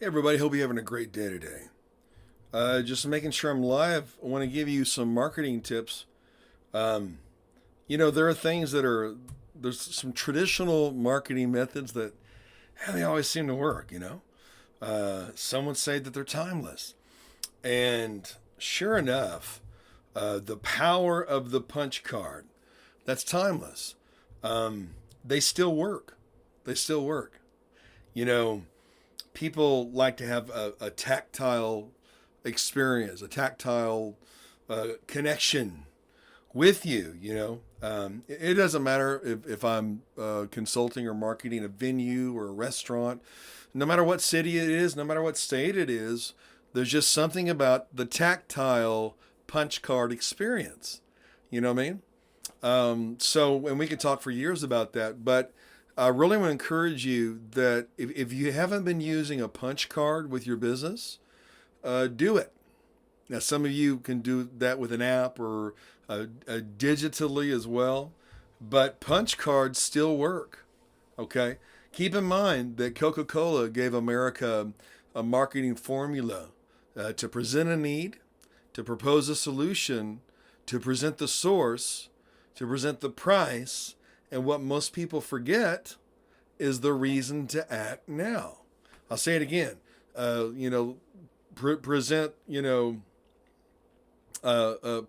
Hey everybody, hope you're having a great day today. Just making sure I'm live, I want to give you some marketing tips. Um, there are things there's some traditional marketing methods that they always seem to work, some would say that they're timeless. And sure enough, the power of the punch card, that's timeless. They still work. They still work. You know, People like to have a tactile experience, a tactile connection with you. It doesn't matter if I'm consulting or marketing a venue or a restaurant, no matter what city it is, no matter what state it is, there's just something about the tactile punch card experience. You know what I mean? And we could talk for years about that, but I really want to encourage you that if you haven't been using a punch card with your business, do it. Now, some of you can do that with an app or digitally as well, but punch cards still work. Okay? Keep in mind that Coca-Cola gave America a marketing formula to present a need, to propose a solution, to present the source, to present the price, and what most people forget is the reason to act now. I'll say it again. Present, uh, uh,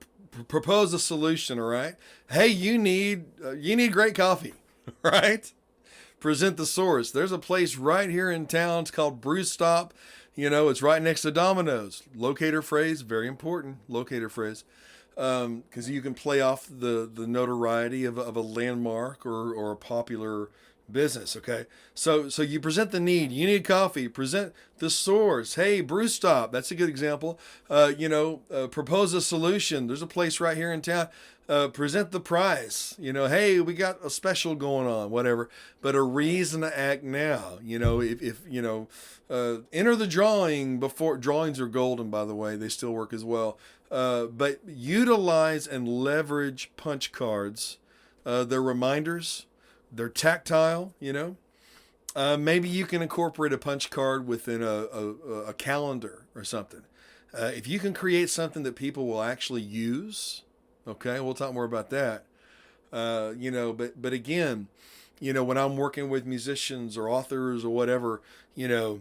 propose a solution, all right? Hey, you need great coffee, right? Present the source. There's a place right here in town. It's called Brew Stop. It's right next to Domino's. Locator phrase, very important. Locator phrase, because you can play off the notoriety of a landmark or a popular business. Okay, so you present the need. You need coffee. Present the source. Hey, Brew Stop. That's a good example. Propose a solution. There's a place right here in town. Present the price. Hey, we got a special going on. Whatever. But a reason to act now. If enter the drawing before drawings are golden. By the way, they still work as well. But utilize and leverage punch cards. They're reminders. They're tactile. Maybe you can incorporate a punch card within a calendar or something. If you can create something that people will actually use, okay, we'll talk more about that. But again, when I'm working with musicians or authors or whatever, there's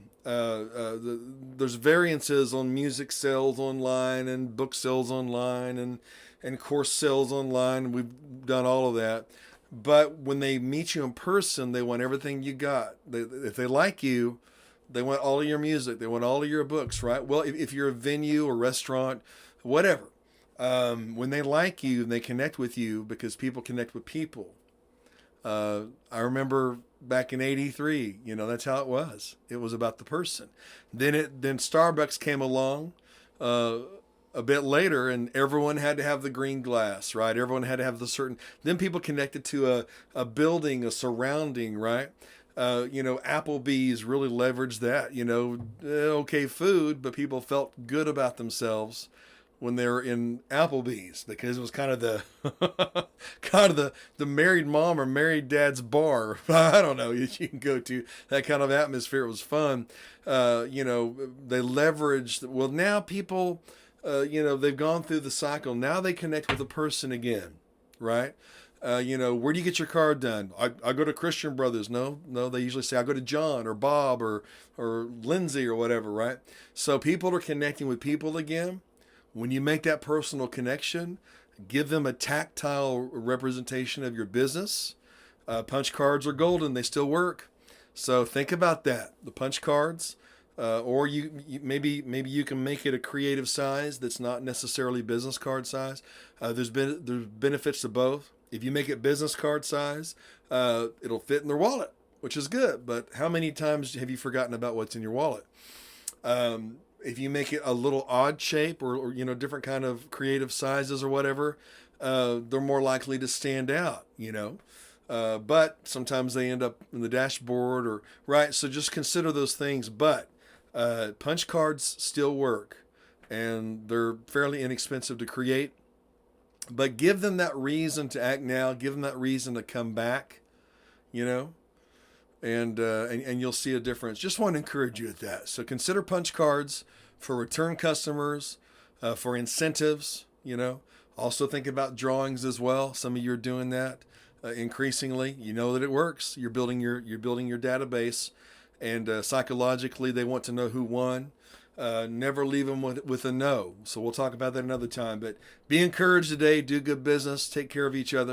variances on music sales online and book sales online and course sales online. We've done all of that. But when they meet you in person, they want everything you got. If they like you, they want all of your music. They want all of your books, right? Well, if you're a venue or restaurant, whatever, when they like you and they connect with you, because people connect with people. I remember back in '83, that's how it was. It was about the person. Then Starbucks came along a bit later, and everyone had to have the green glass, right? Everyone had to have then people connected to a building, a surrounding, right? Applebee's really leveraged that, okay, food, but people felt good about themselves when they were in Applebee's, because it was kind of the the married mom or married dad's bar. I don't know. You can go to that kind of atmosphere. It was fun. They leveraged. Well, now people, they've gone through the cycle. Now they connect with a person again, right? Where do you get your card done? I go to Christian Brothers. No, they usually say I go to John or Bob or Lindsay or whatever, right? So people are connecting with people again. When you make that personal connection, give them a tactile representation of your business. Punch cards are golden; they still work. So think about that. The punch cards, or maybe you can make it a creative size that's not necessarily business card size. There's benefits to both. If you make it business card size, it'll fit in their wallet, which is good. But how many times have you forgotten about what's in your wallet? If you make it a little odd shape or different kind of creative sizes or whatever, they're more likely to stand out, but sometimes they end up in the dashboard right. So just consider those things. But punch cards still work, and they're fairly inexpensive to create. But give them that reason to act now. Give them that reason to come back, and you'll see a difference. Just want to encourage you at that. So consider punch cards for return customers, for incentives. Also think about drawings as well. Some of you are doing that increasingly. You know that it works. You're building your database, and psychologically they want to know who won. Never leave them with a no. So we'll talk about that another time. But be encouraged today. Do good business. Take care of each other.